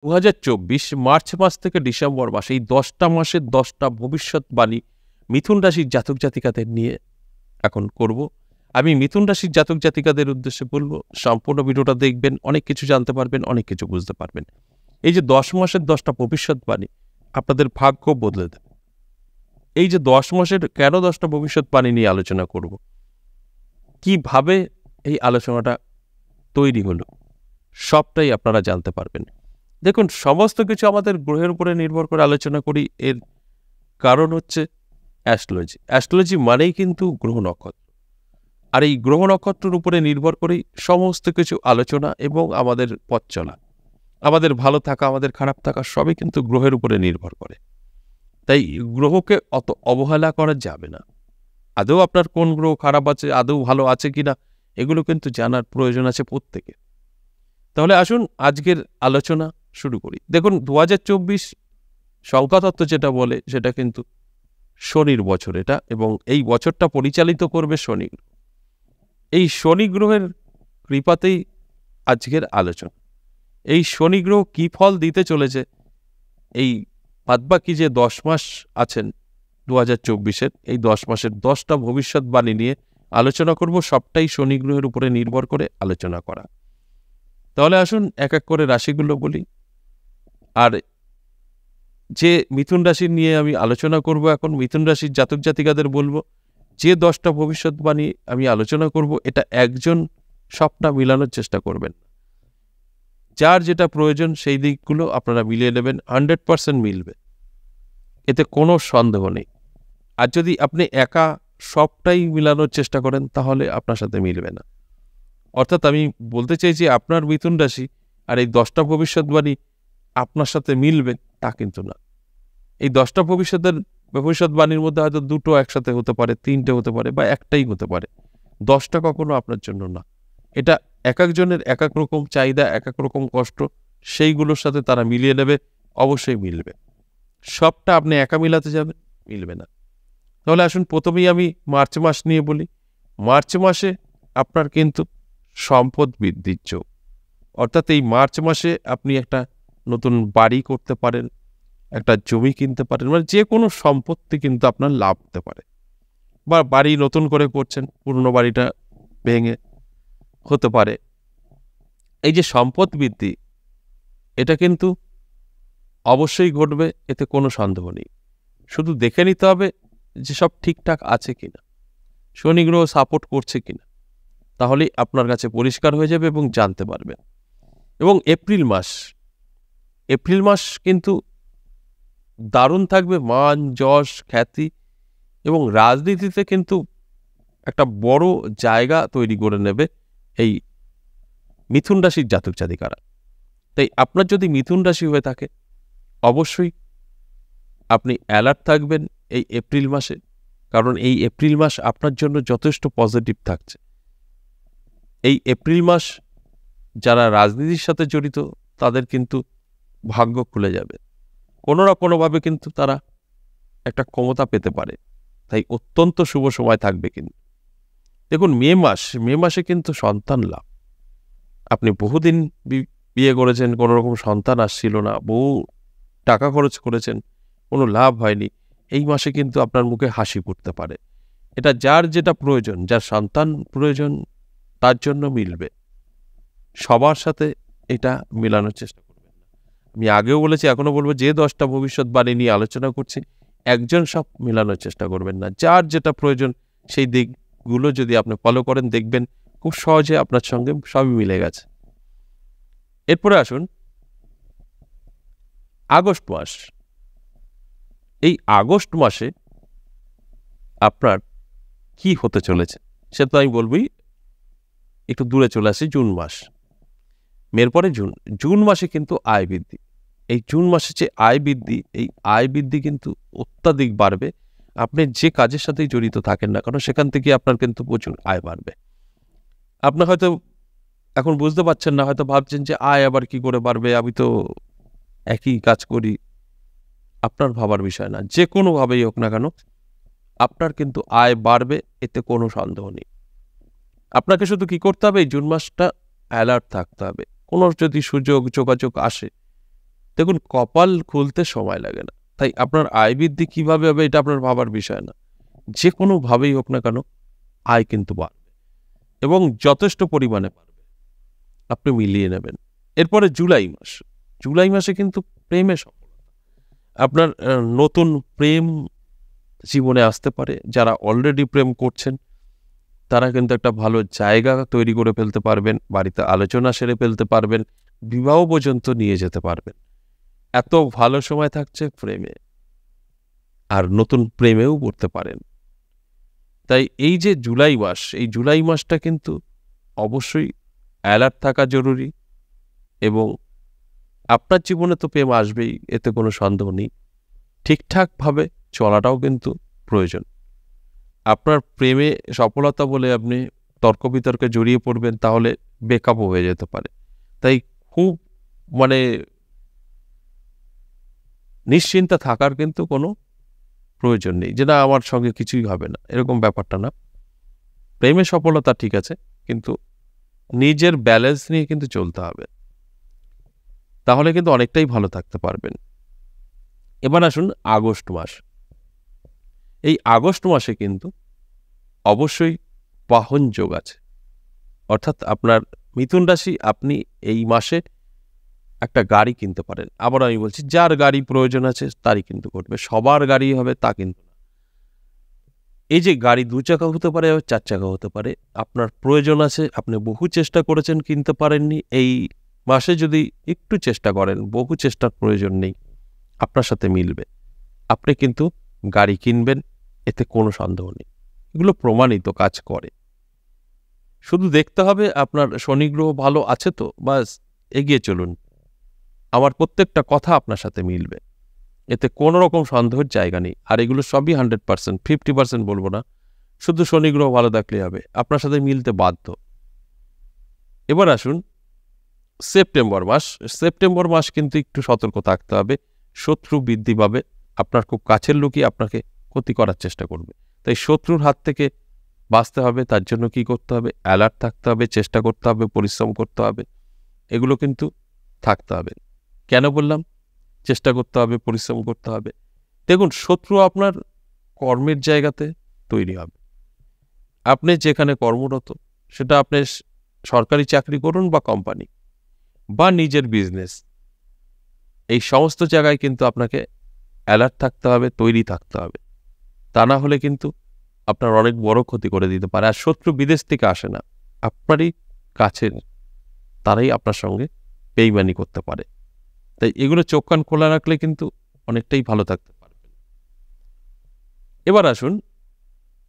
২০২৪ March মাস থেকে December মাস, এই ১০টা মাসের ১০টা ভবিষ্যৎবাণী মিথুন রাশির জাতক জাতিকাদের নিয়ে এখন করব। আমি মিথুন রাশির জাতক জাতিকাদের উদ্দেশ্যে বলবো, সম্পূর্ণ ভিডিওটা দেখবেন, অনেক কিছু জানতে পারবেন, অনেক কিছু বুঝতে পারবেন। এই যে ১০ মাসের ১০টা ভবিষ্যৎবাণী আপনাদের ভাগ্য বদলে দেবে। এই যে ১০ মাসের কেন ১০টা ভবিষ্যৎবাণী নিয়ে আলোচনা করব, কিভাবে এই আলোচনাটা তৈরি হলো, সবটাই আপনারা জানতে পারবেন। দেখুন, সমস্ত কিছু আমাদের গ্রহের উপরে নির্ভর করে আলোচনা করি। এর কারণ হচ্ছে অ্যাস্ট্রোলজি। অ্যাস্ট্রোলজি মানেই কিন্তু গ্রহ নক্ষত্র, আর এই গ্রহ নক্ষত্রের উপরে নির্ভর করেই সমস্ত কিছু আলোচনা এবং আমাদের পথ চলা, আমাদের ভালো থাকা, আমাদের খারাপ থাকা, সবই কিন্তু গ্রহের উপরে নির্ভর করে। তাই গ্রহকে অত অবহেলা করা যাবে না। আদৌ আপনার কোন গ্রহ খারাপ আছে, আদৌ ভালো আছে কিনা, এগুলো কিন্তু জানার প্রয়োজন আছে প্রত্যেকে। তাহলে আসুন আজকের আলোচনা শুরু করি। দেখুন, ২০২৪ সংখ্যাতত্ত্ব যেটা বলে সেটা কিন্তু শনির বছর এটা, এবং এই বছরটা পরিচালিত করবে শনি গ্রহ। এই শনি গ্রহের কৃপাতেই আজকের আলোচনা। এই শনি গ্রহ কী ফল দিতে চলেছে, এই বাদবাকি যে ১০ মাস আছেন ২০২৪-এর, এই ১০ মাসের ১০টা ভবিষ্যৎবাণী নিয়ে আলোচনা করব। সবটাই শনি গ্রহের উপরে নির্ভর করে আলোচনা করা। তাহলে আসুন এক এক করে রাশিগুলো বলি। আর যে মিথুন রাশি নিয়ে আমি আলোচনা করব, এখন মিথুন রাশির জাতক জাতিকাদের বলবো, যে 10টা ভবিষ্যৎবাণী আমি আলোচনা করব, এটা একজন সবটা মিলানোর চেষ্টা করবেন। যার যেটা প্রয়োজন সেই দিকগুলো আপনারা মিলিয়ে নেবেন, 100% মিলবে, এতে কোনো সন্দেহ নেই। আর যদি আপনি একা সবটাই মিলানোর চেষ্টা করেন, তাহলে আপনার সাথে মিলবে না। অর্থাৎ আমি বলতে চাইছি, আপনার মিথুন রাশি আর এই 10টা ভবিষ্যৎবাণী আপনার সাথে মিলবে তা কিন্তু না। এই 10টা ভবিষ্যৎবাণীর মধ্যে হয়তো 2টো একসাথে হতে পারে, 3টে হতে পারে, বা একটাই হতে পারে। 10টা কখনো আপনার জন্য না। এটা এক একজনের এক এক রকম চাহিদা, এক এক রকম কষ্ট, সেইগুলোর সাথে তারা মিলিয়ে নেবে, অবশ্যই মিলবে। সবটা আপনি একা মিলাতে যাবেন, মিলবে না। তাহলে আসুন প্রথমেই আমি মার্চ মাস নিয়ে বলি। মার্চ মাসে আপনার কিন্তু সম্পদ বৃদ্ধির যোগ। অর্থাৎ এই মার্চ মাসে আপনি একটা নতুন বাড়ি করতে পারেন, একটা জমি কিনতে পারেন, মানে যে কোনো সম্পত্তি কিন্তু আপনার লাভ হতে পারে। বা বাড়ি নতুন করে করছেন, পুরনো বাড়িটা ভেঙে হতে পারে। এই যে সম্পদ বৃদ্ধি, এটা কিন্তু অবশ্যই ঘটবে, এতে কোনো সন্দেহ নেই। শুধু দেখে নিতে হবে যে সব ঠিকঠাক আছে কিনা, শনি গ্রহ সাপোর্ট করছে কিনা, তাহলেই আপনার কাছে পরিষ্কার হয়ে যাবে এবং জানতে পারবেন। এবং এপ্রিল মাস কিন্তু দারুণ থাকবে। মান, যশ, খ্যাতি এবং রাজনীতিতে কিন্তু একটা বড় জায়গা তৈরি করে নেবে এই মিথুন রাশির জাতক জাতিকারা। তাই আপনার যদি মিথুন রাশি হয়ে থাকে, অবশ্যই আপনি অ্যালার্ট থাকবেন এই এপ্রিল মাসে, কারণ এই এপ্রিল মাস আপনার জন্য যথেষ্ট পজিটিভ থাকছে। এই এপ্রিল মাস যারা রাজনীতির সাথে জড়িত, তাদের কিন্তু ভাগ্য খুলে যাবে। কোনো না কোনোভাবে কিন্তু তারা একটা ক্ষমতা পেতে পারে। তাই অত্যন্ত শুভ সময় থাকবে। কিন্তু দেখুন, মে মাসে কিন্তু সন্তান লাভ। আপনি বহুদিন বিয়ে করেছেন, কোনো রকম সন্তান আসছিল না, বহু টাকা খরচ করেছেন, কোনো লাভ হয়নি। এই মাসে কিন্তু আপনার মুখে হাসি ফুটতে পারে। এটা যার যেটা প্রয়োজন, যার সন্তান প্রয়োজন, তার জন্য মিলবে। সবার সাথে এটা মেলানোর চেষ্টা করবেন না। আমি আগেও বলেছি, এখনো বলবো, যে 10টা ভবিষ্যৎবাণী নিয়ে আলোচনা করছি, একজন সব মেলানোর চেষ্টা করবেন না। যার যেটা প্রয়োজন সেই দিকগুলো যদি আপনি ফলো করেন, দেখবেন খুব সহজে আপনার সঙ্গে সবই মিলে গেছে। এরপরে আসুন আগস্ট মাস। এই আগস্ট মাসে আপনার কি হতে চলেছে সে তো আমি বলবই। একটু দূরে চলে আসি, জুন মাস। মের পরে জুন মাসে কিন্তু আয় বৃদ্ধি। এই জুন মাসে যে আয় বৃদ্ধি, এই আয় বৃদ্ধি কিন্তু অত্যাধিক বাড়বে। আপনি যে কাজের সাথেই জড়িত থাকেন না কেন, সেখান থেকে আপনার কিন্তু প্রচুর আয় বাড়বে। আপনি হয়তো এখন বুঝতে পারছেন না, হয়তো ভাবছেন যে আয় আবার কি করে বাড়বে, আমি তো একই কাজ করি। আপনার ভাবার বিষয় না, যে কোনোভাবেই হোক না কেন আপনার কিন্তু আয় বাড়বে, এতে কোনো সন্দেহ নেই। আপনাকে শুধু কি করতে হবে, এই জুন মাসটা অ্যালার্ট থাকতে হবে। কোনো যদি সুযোগ যোগাযোগ আসে, দেখুন, কপাল খুলতে সময় লাগে না, তাই আপনার আয় বৃদ্ধি কিভাবে হবে এটা আপনার ভাবার বিষয় না। যে কোনোভাবেই হোক না কেন আয় কিন্তু বাড়বে এবং যথেষ্ট পরিমাণে বাড়বে, আপনি মিলিয়ে নেবেন। এরপরে জুলাই মাসে কিন্তু প্রেমে সফলতা, আপনার নতুন প্রেম জীবনে আসতে পারে। যারা অলরেডি প্রেম করছেন তারা কিন্তু একটা ভালো জায়গা তৈরি করে ফেলতে পারবেন, বাড়িতে আলোচনা সেরে ফেলতে পারবেন, বিবাহ পর্যন্ত নিয়ে যেতে পারবেন। এত ভালো সময় থাকছে প্রেমে, আর নতুন প্রেমেও পড়তে পারেন। তাই এই যে জুলাই মাসটা কিন্তু অবশ্যই অ্যালার্ট থাকা জরুরি, এবং আপনার জীবনে তো প্রেম আসবেই, এতে কোনো সন্দেহ নেই। ঠিকঠাকভাবে চলাটাও কিন্তু প্রয়োজন। আপনার প্রেমে সফলতা বলে আপনি তর্ক বিতর্কে জড়িয়ে পড়বেন, তাহলে ব্রেকআপও হয়ে যেতে পারে। তাই খুব মানে নিশ্চিন্তে থাকার কিন্তু কোনো প্রয়োজন নেই যে না আমার সঙ্গে কিছুই হবে না, এরকম ব্যাপারটা না। প্রেমে সফলতা ঠিক আছে, কিন্তু নিজের ব্যালেন্স নিয়ে কিন্তু চলতে হবে, তাহলে কিন্তু অনেকটাই ভালো থাকতে পারবেন। এবার আসুন আগস্ট মাস। এই আগস্ট মাসে কিন্তু অবশ্যই বাহন যোগ আছে, অর্থাৎ আপনার মিথুন রাশি, আপনি এই মাসে একটা গাড়ি কিনতে পারেন। আবার আমি বলছি, যার গাড়ি প্রয়োজন আছে তারই কিন্তু করবে, সবার গাড়ি হবে তা কিন্তু না। এই যে গাড়ি 2 চাকা হতে পারে, 4 চাকা হতে পারে, আপনার প্রয়োজন আছে, আপনি বহু চেষ্টা করেছেন কিনতে পারেননি, এই মাসে যদি একটু চেষ্টা করেন, বহু চেষ্টার প্রয়োজন নেই, আপনার সাথে মিলবে, আপনি কিন্তু গাড়ি কিনবেন, এতে কোনো সন্দেহ নেই। এগুলো প্রমাণিত কাজ করে। শুধু দেখতে হবে আপনার শনি গ্রহ ভালো আছে তো, বাস এগিয়ে চলুন। আমার প্রত্যেকটা কথা আপনার সাথে মিলবে, এতে কোনো রকম সন্দেহের জায়গা নেই। আর এগুলো সবই 100%, 50% বলবো না, শুধু শনি গ্রহ ভালো থাকলেই হবে, আপনার সাথে মিলতে বাধ্য। এবার আসুন সেপ্টেম্বর মাস কিন্তু একটু সতর্ক থাকতে হবে, শত্রু বৃদ্ধি পাবে, আপনার খুব কাছের লোকই আপনাকে ক্ষতি করার চেষ্টা করবে। তাই শত্রুর হাত থেকে বাঁচতে হবে, তার জন্য কি করতে হবে, অ্যালার্ট থাকতে হবে, চেষ্টা করতে হবে, পরিশ্রম করতে হবে, এগুলো কিন্তু থাকতে হবে। কেন বললাম চেষ্টা করতে হবে, পরিশ্রম করতে হবে? দেখুন, শত্রু আপনার কর্মের জায়গাতে তৈরি হবে। আপনি যেখানে কর্মরত, সেটা আপনি সরকারি চাকরি করুন বা কোম্পানি বা নিজের বিজনেস, এই সমস্ত জায়গায় কিন্তু আপনাকে অ্যালার্ট থাকতে হবে, তৈরি থাকতে হবে। তা না হলে কিন্তু আপনার অনেক বড় ক্ষতি করে দিতে পারে। আর শত্রু বিদেশ থেকে আসে না, আপনারই কাছের, তারাই আপনার সঙ্গে বেইমানি করতে পারে। তাই এগুলো চোখ কান খোলা রাখলে কিন্তু অনেকটাই ভালো থাকতে পারবেন। এবার আসুন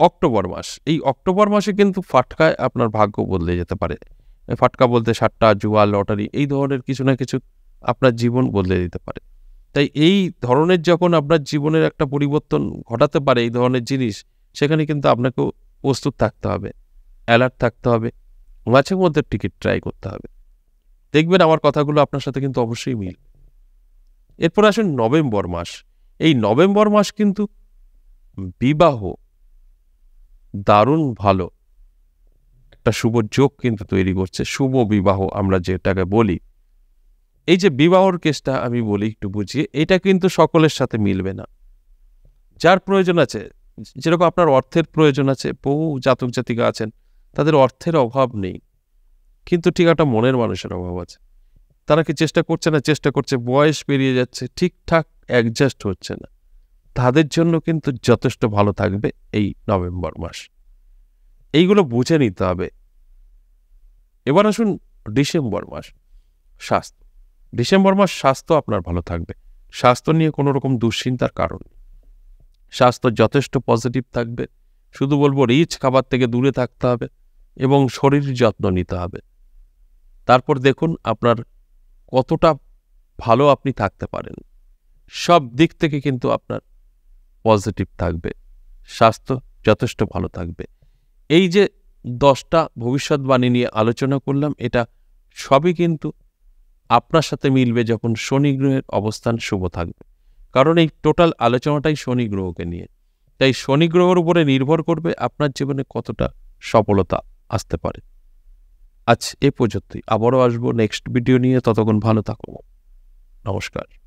অক্টোবর মাস। এই অক্টোবর মাসে কিন্তু ফাটকায় আপনার ভাগ্য বদলে যেতে পারে। ফাটকা বলতে সাট্টা, জুয়া, লটারি, এই ধরনের কিছু না কিছু আপনার জীবন বদলে দিতে পারে। তাই এই ধরনের যখন আপনার জীবনের একটা পরিবর্তন ঘটাতে পারে এই ধরনের জিনিস, সেখানে কিন্তু আপনাকেও প্রস্তুত থাকতে হবে, অ্যালার্ট থাকতে হবে, মাঝে মধ্যে টিকিট ট্রাই করতে হবে। দেখবেন আমার কথাগুলো আপনার সাথে কিন্তু অবশ্যই মিল। এরপর আসুন নভেম্বর মাস। এই নভেম্বর মাস কিন্তু বিবাহ দারুণ ভালো একটা শুভ যোগ কিন্তু তৈরি করছে, শুভ বিবাহ আমরা যেটাকে বলি। এই যে বিবাহর কেসটা আমি বলি একটু বুঝিয়ে, এটা কিন্তু সকলের সাথে মিলবে না। যার প্রয়োজন আছে, যেরকম আপনার অর্থের প্রয়োজন আছে, বহু জাতক জাতিকা আছেন তাদের অর্থের অভাব নেই, কিন্তু ঠিক একটা মনের মানুষের অভাব আছে। তারা কি চেষ্টা করছে না? চেষ্টা করছে, বয়স পেরিয়ে যাচ্ছে, ঠিকঠাক অ্যাডজাস্ট হচ্ছে না, তাদের জন্য কিন্তু যথেষ্ট ভালো থাকবে এই নভেম্বর মাস। এইগুলো বুঝে নিতে হবে। এবার আসুন ডিসেম্বর মাস। স্বাস্থ্য। ডিসেম্বর মাস স্বাস্থ্য আপনার ভালো থাকবে, স্বাস্থ্য নিয়ে কোনো রকম দুশ্চিন্তার কারণ নেই। স্বাস্থ্য যথেষ্ট পজিটিভ থাকবে। শুধু বলবো রিচ খাবার থেকে দূরে থাকতে হবে এবং শরীর যত্ন নিতে হবে। তারপর দেখুন আপনার কতটা ভালো আপনি থাকতে পারেন। সব দিক থেকে কিন্তু আপনার পজিটিভ থাকবে, স্বাস্থ্য যথেষ্ট ভালো থাকবে। এই যে 10টা ভবিষ্যৎবাণী নিয়ে আলোচনা করলাম, এটা সবই কিন্তু আপনার সাথে মিলবে যখন শনি গ্রহের অবস্থান শুভ থাকবে, কারণ এই টোটাল আলোচনাটাই শনি গ্রহকে নিয়ে। তাই শনি গ্রহের উপরে নির্ভর করবে আপনার জীবনে কতটা সফলতা আসতে পারে। আজ এ পর্যন্তই, আবারও আসবো নেক্সট ভিডিও নিয়ে, ততক্ষণ ভালো থাকুন, নমস্কার।